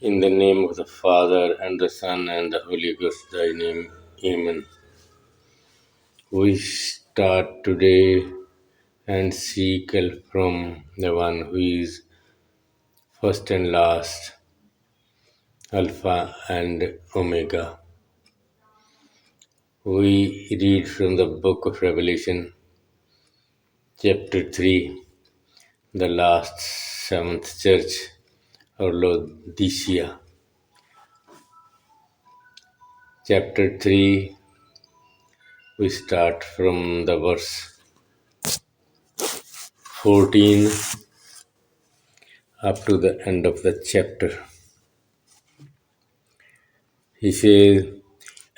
In the name of the Father, and the Son, and the Holy Ghost, thy name. Amen. We start today and seek help from the one who is first and last, Alpha and Omega. We read from the book of Revelation, chapter 3, the last seventh church, or Laodicea. Chapter 3, we start from the verse 14 up to the end of the chapter. He says,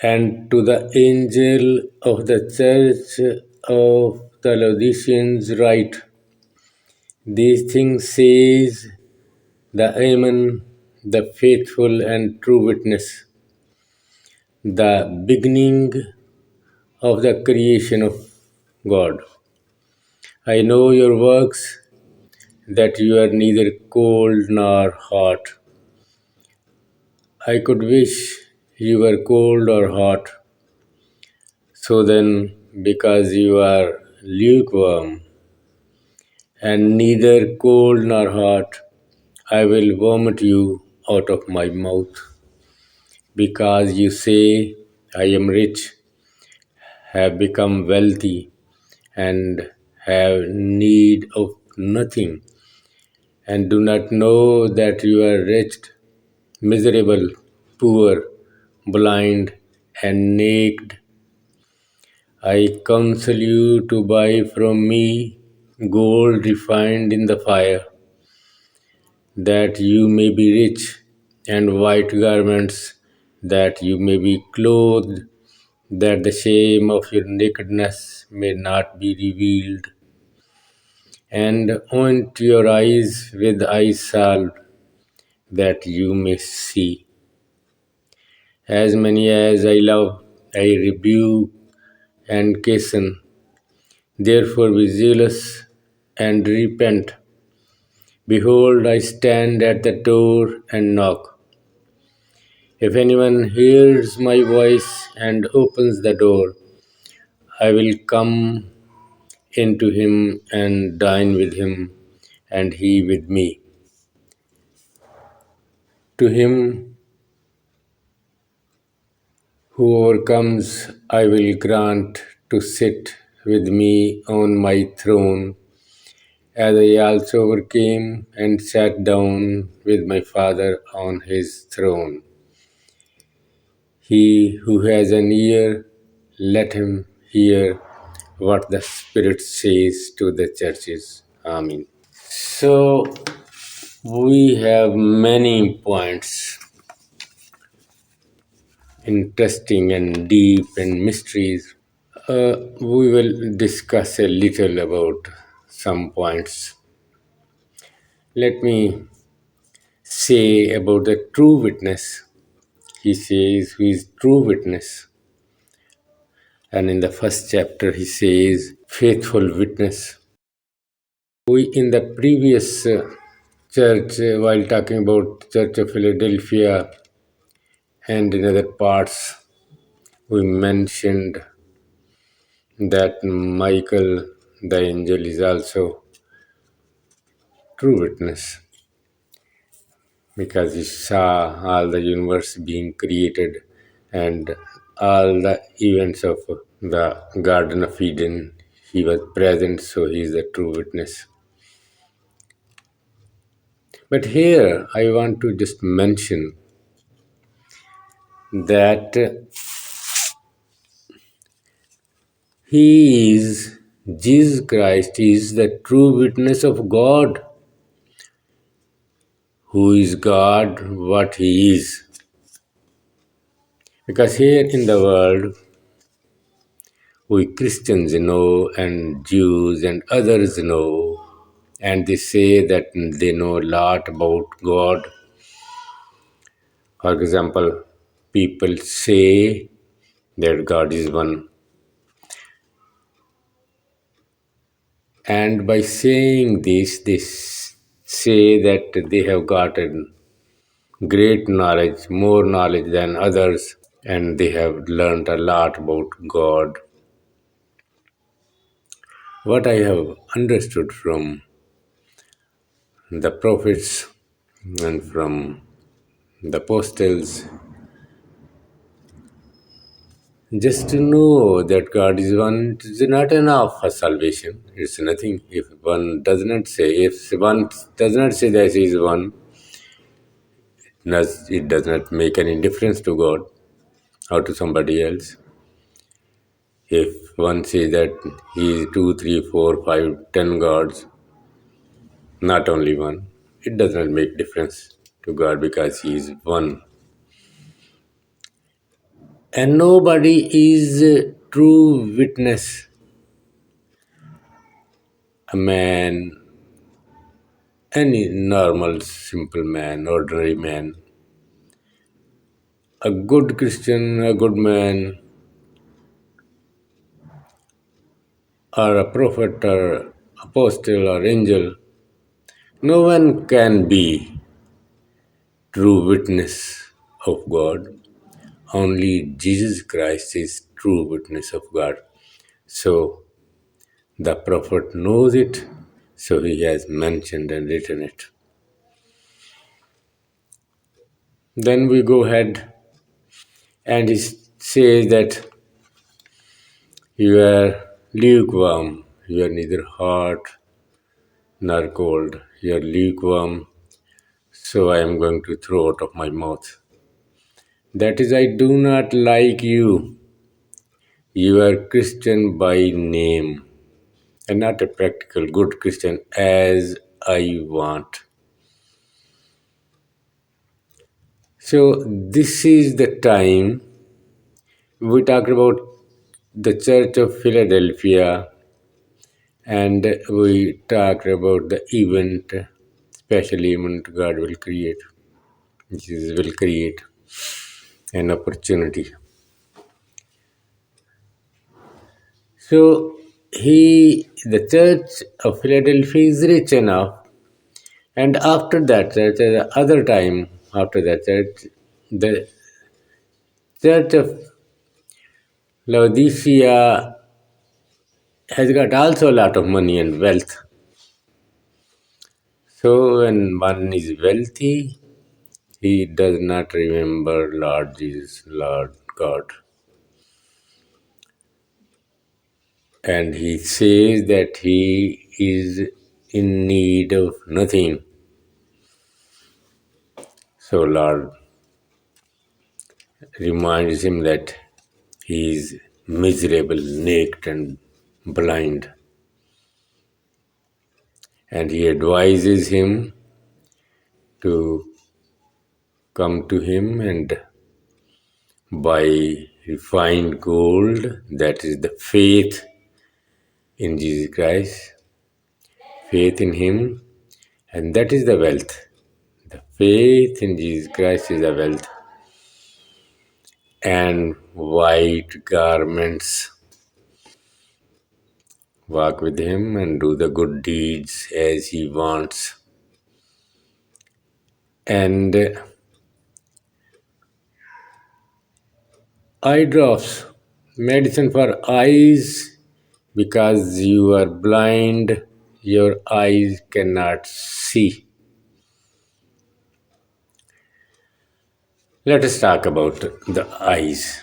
"And to the angel of the church of the Laodiceans write, these things says the Amen, the faithful and true witness, the beginning of the creation of God. I know your works, that you are neither cold nor hot. I could wish you were cold or hot. So then, because you are lukewarm and neither cold nor hot, I will vomit you out of my mouth. Because you say, I am rich, have become wealthy, and have need of nothing, and do not know that you are wretched, miserable, poor, blind, and naked. I counsel you to buy from me gold refined in the fire, that you may be rich, and white garments, that you may be clothed, that the shame of your nakedness may not be revealed, and anoint your eyes with eye salve, that you may see. As many as I love, I rebuke and chasten. Therefore be zealous and repent. Behold, I stand at the door and knock. If anyone hears my voice and opens the door, I will come into him and dine with him, and he with me. To him who overcomes, I will grant to sit with me on my throne, as I also overcame and sat down with my Father on his throne. He who has an ear, let him hear what the Spirit says to the churches. Amen. So, we have many points, interesting and deep and mysteries. We will discuss a little about some points. Let me say about the true witness. He says, who is true witness? And in the first chapter, he says, faithful witness. We, in the previous church, while talking about Church of Philadelphia and in other parts, we mentioned that Michael, the angel, is also true witness because he saw all the universe being created and all the events of the Garden of Eden. He was present, so he is the true witness. But here I want to just mention that he is, Jesus Christ is the true witness of God. Who is God, what he is. Because here in the world, we Christians know and Jews and others know, and they say that they know a lot about God. For example, people say that God is one. And by saying this, they say that they have gotten great knowledge, more knowledge than others, and they have learnt a lot about God. What I have understood from the prophets and from the apostles, just to know that God is one is not enough for salvation. It's nothing. If one does not say, if one does not say that he is one, it does not make any difference to God or to somebody else. If one says that he is two, three, four, five, 10 gods, not only one, it does not make difference to God because he is one. And nobody is a true witness. A man, any normal, simple man, ordinary man, a good Christian, a good man, or a prophet, or apostle, or angel, no one can be true witness of God. Only Jesus Christ is true witness of God. So the prophet knows it, so he has mentioned and written it. Then we go ahead and he says that you are lukewarm, you are neither hot nor cold, you are lukewarm, so I am going to throw out of my mouth. That is, I do not like you. You are Christian by name and not a practical good Christian as I want. So, this is the time we talked about the Church of Philadelphia and we talked about the event, special event God will create. Jesus will create an opportunity. So, the Church of Philadelphia is rich enough. And after that church, the other time after that church, the church of Laodicea has got also a lot of money and wealth. So when one is wealthy, he does not remember Lord Jesus, Lord God. And he says that he is in need of nothing. So Lord reminds him that he is miserable, naked, and blind. And he advises him to come to him and buy refined gold, that is the faith in Jesus Christ, faith in him, and that is the wealth. The faith in Jesus Christ is the wealth, and white garments. Walk with him and do the good deeds as he wants. And eye drops, medicine for eyes, because you are blind, your eyes cannot see. Let us talk about the eyes.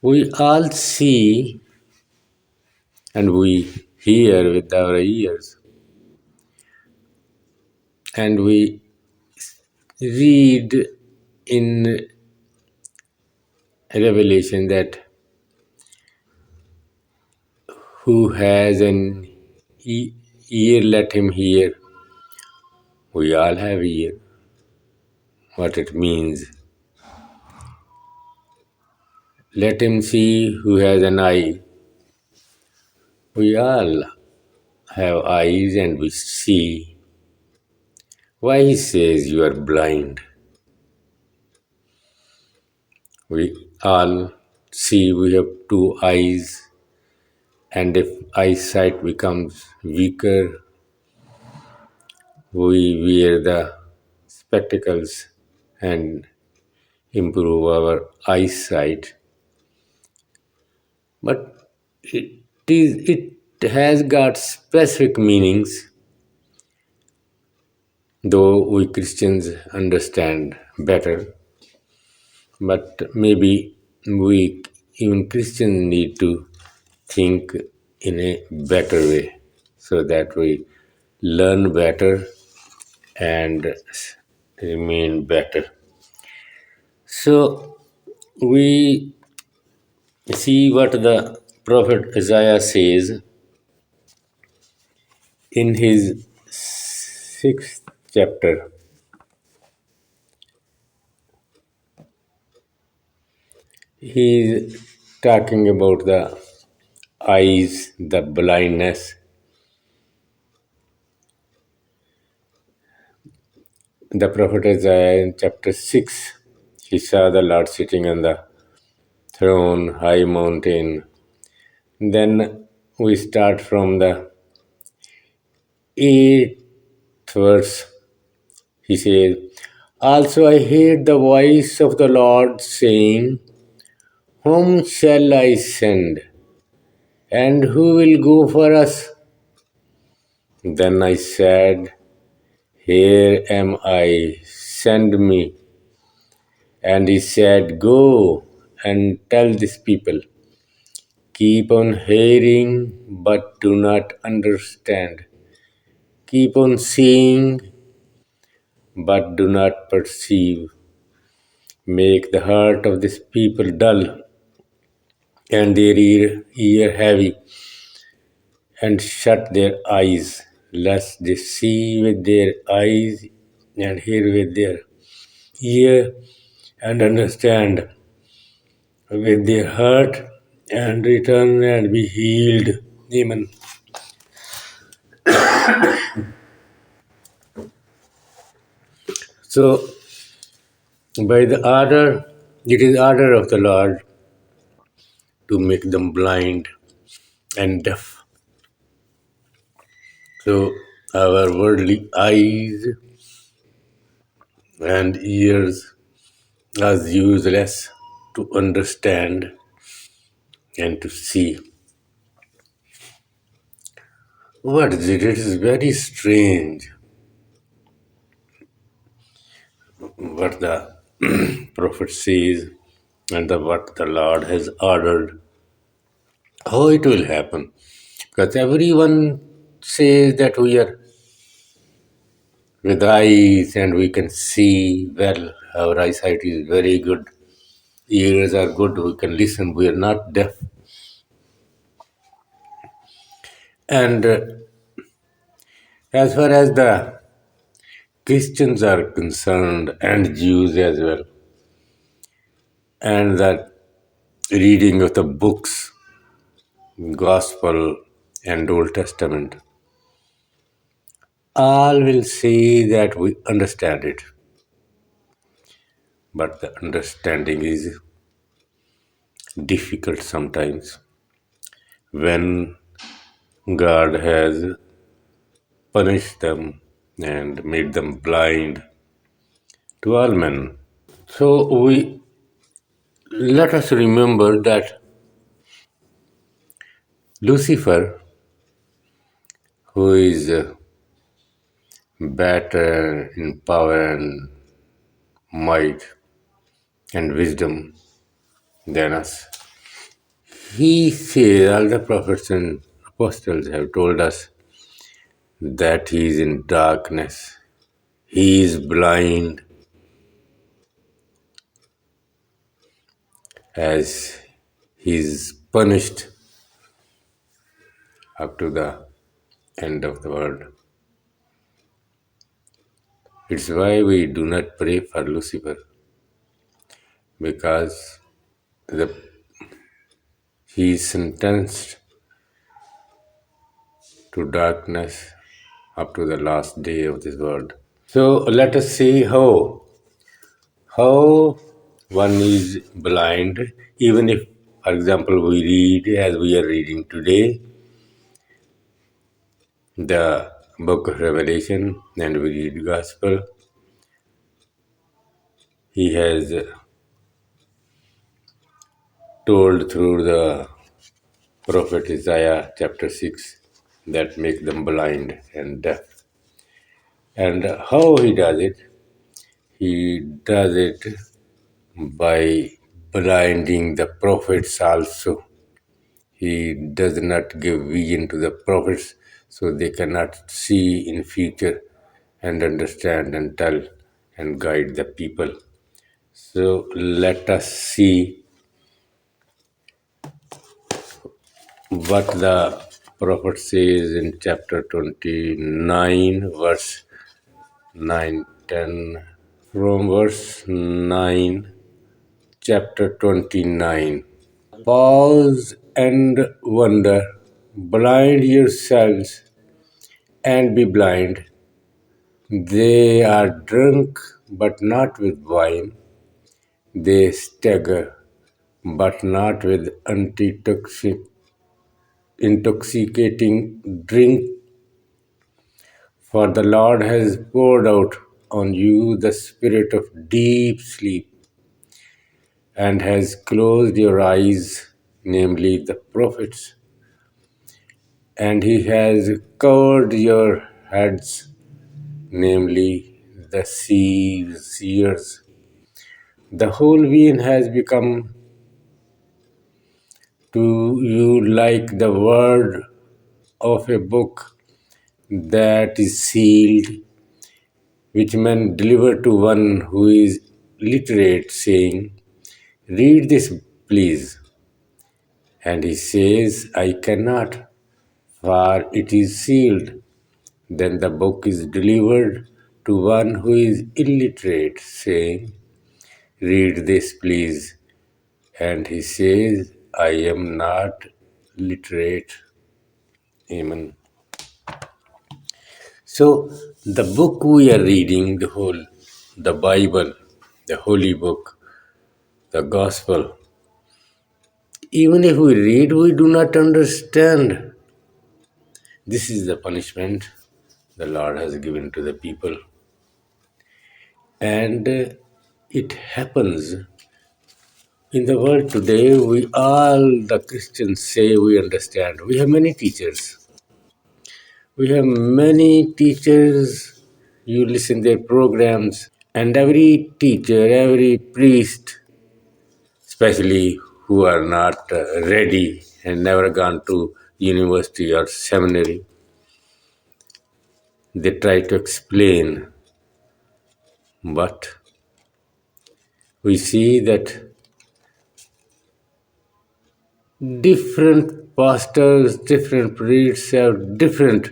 We all see and we hear with our ears, and we read in Revelation that who has an ear, let him hear. We all have ear. What it means. Let him see who has an eye. We all have eyes and we see. Why he says you are blind? We all see we have two eyes, and if eyesight becomes weaker, we wear the spectacles and improve our eyesight. But it has got specific meanings, though we Christians understand better. But maybe we even Christians need to think in a better way so that we learn better and remain better. So we see what the prophet Isaiah says in his sixth chapter. He's talking about the eyes, the blindness. The prophet Isaiah in chapter 6, he saw the Lord sitting on the throne, high mountain. Then we start from the 8th verse. He says, also I heard the voice of the Lord saying, whom shall I send? And who will go for us? Then I said, here am I, send me. And he said, go and tell this people, keep on hearing but do not understand. Keep on seeing but do not perceive. Make the heart of this people dull and their ear heavy, and shut their eyes, lest they see with their eyes and hear with their ear and understand with their heart and return and be healed. Amen. So, by the order, it is order of the Lord to make them blind and deaf. So, our worldly eyes and ears are useless to understand and to see. What is it? It is very strange what the prophet says and what the Lord has ordered. How it will happen? Because everyone says that we are with eyes and we can see well. Our eyesight is very good. Ears are good. We can listen. We are not deaf. And as far as the Christians are concerned, and Jews as well, and that reading of the books, Gospel and Old Testament, all will say that we understand it. But the understanding is difficult sometimes when God has punished them and made them blind to all men. So we let us remember that Lucifer, who is better in power and might and wisdom than us, he says, all the prophets and apostles have told us that he is in darkness, he is blind, as he is punished up to the end of the world. It's why we do not pray for Lucifer, because the, he is sentenced to darkness up to the last day of this world. So let us see how one is blind, even if, for example, we read as we are reading today, the book of Revelation and we read Gospel, he has told through the prophet Isaiah chapter 6 that make them blind and deaf. And how he does it? He does it by blinding the prophets also. He does not give vision to the prophets so they cannot see in future and understand and tell and guide the people. So let us see what the prophet says in chapter 29, verse 9, 10. From verse 9, chapter 29. Pause and wonder, blind yourselves and be blind. They are drunk, but not with wine. They stagger, but not with intoxicating drink. For the Lord has poured out on you the spirit of deep sleep, and has closed your eyes, namely the prophets, and he has covered your heads, namely the seers. The whole being has become to you like the word of a book that is sealed, which men deliver to one who is literate, saying, read this, please. And he says, I cannot, for it is sealed. Then the book is delivered to one who is illiterate, saying, read this, please. And he says, I am not literate. Amen. So, the book we are reading, the Bible, the holy book, the gospel, even if we read, we do not understand. This is the punishment the Lord has given to the people. And it happens in the world today, the Christians say we understand. We have many teachers. You listen their programs, and every teacher, every priest, especially who are not ready and never gone to university or seminary, they try to explain, but we see that different pastors, different priests have different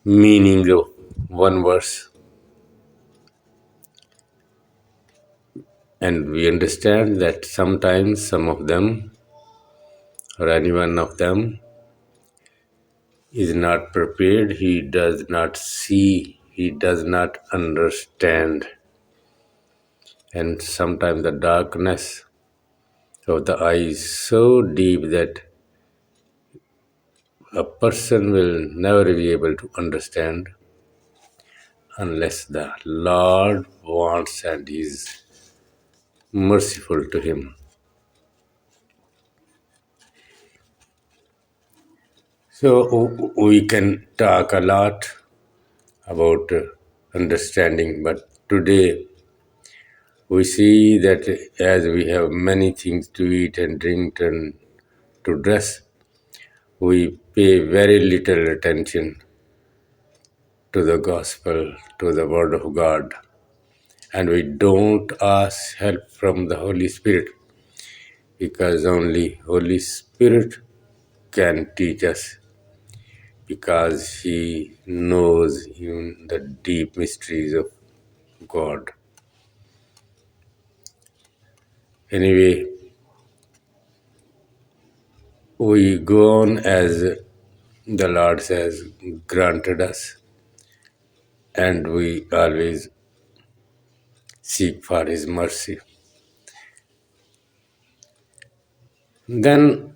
meaning of one verse. And we understand that sometimes some of them, or any one of them, is not prepared, he does not see, he does not understand. And sometimes the darkness of the eye is so deep that a person will never be able to understand unless the Lord wants and is merciful to him. So we can talk a lot about understanding, but today we see that as we have many things to eat and drink and to dress, we pay very little attention to the gospel, to the word of God, and we don't ask help from the Holy Spirit because only Holy Spirit can teach us because he knows even the deep mysteries of God. Anyway, we go on as the Lord has granted us, and we always seek for His mercy. Then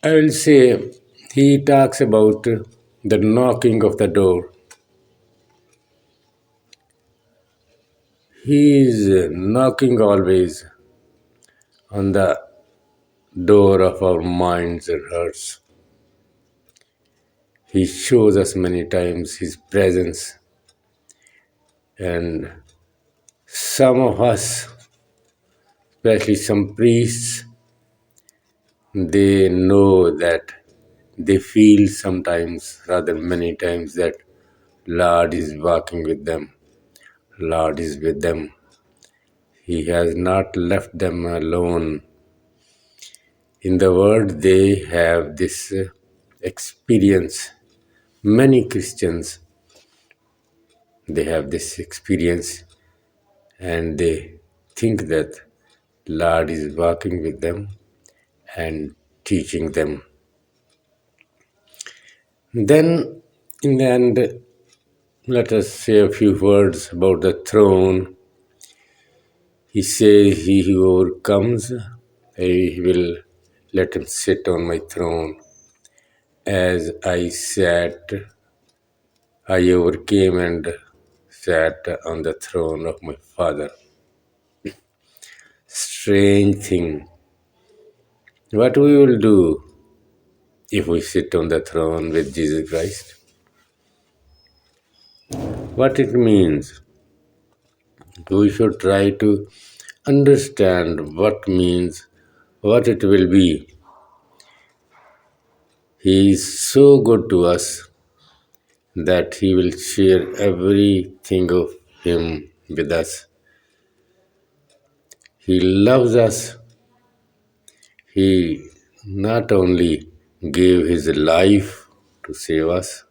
I will say he talks about the knocking of the door. He is knocking always on the door of our minds and hearts. He shows us many times his presence, and some of us, especially some priests, they know that they feel sometimes, rather many times, that Lord is walking with them. Lord is with them. He has not left them alone. In the world, they have this experience. Many Christians, they have this experience and they think that Lord is walking with them and teaching them. Then, in the end, let us say a few words about the throne. He says, "He who overcomes, I will let him sit on my throne. As I overcame and sat on the throne of my Father." Strange thing. What we will do if we sit on the throne with Jesus Christ? What it means? We should try to understand what it will be. He is so good to us that He will share everything of Him with us. He loves us. He not only gave His life to save us,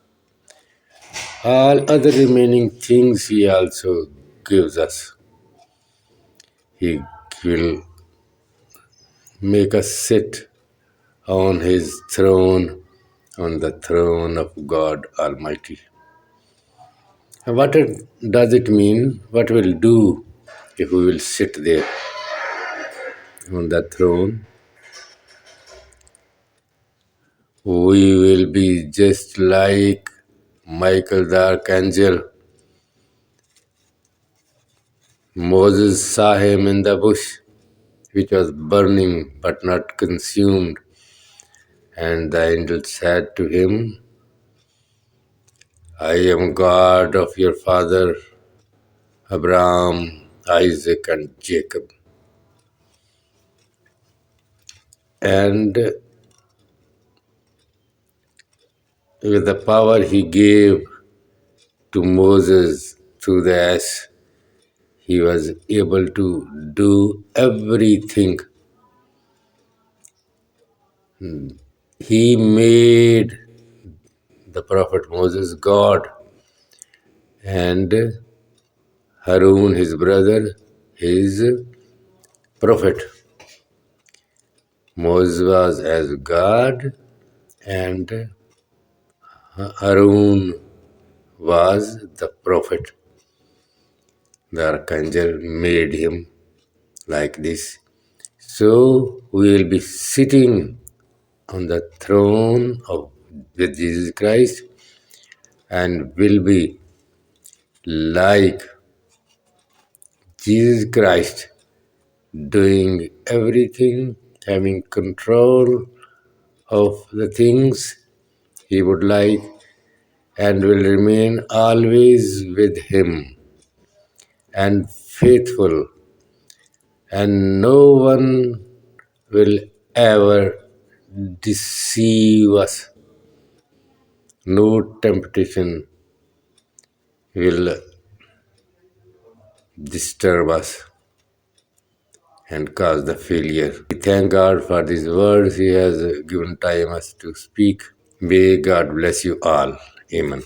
all other remaining things He also gives us. He will make us sit on His throne, on the throne of God Almighty. And does it mean? What will do if we will sit there on the throne? We will be just like Michael the archangel. Moses saw him in the bush, which was burning but not consumed. And the angel said to him, "I am God of your father Abraham, Isaac, and Jacob." And with the power he gave to Moses through the ash, he was able to do everything. He made the prophet Moses God, and Harun, his brother, his prophet. Moses was as God, and Harun was the prophet. The archangel made him like this. So we will be sitting on the throne of with Jesus Christ and will be like Jesus Christ, doing everything, having control of the things he would like, and will remain always with him and faithful, and no one will ever deceive us. No temptation will disturb us and cause the failure. We thank God for these words He has given time us to speak. May God bless you all. Amen.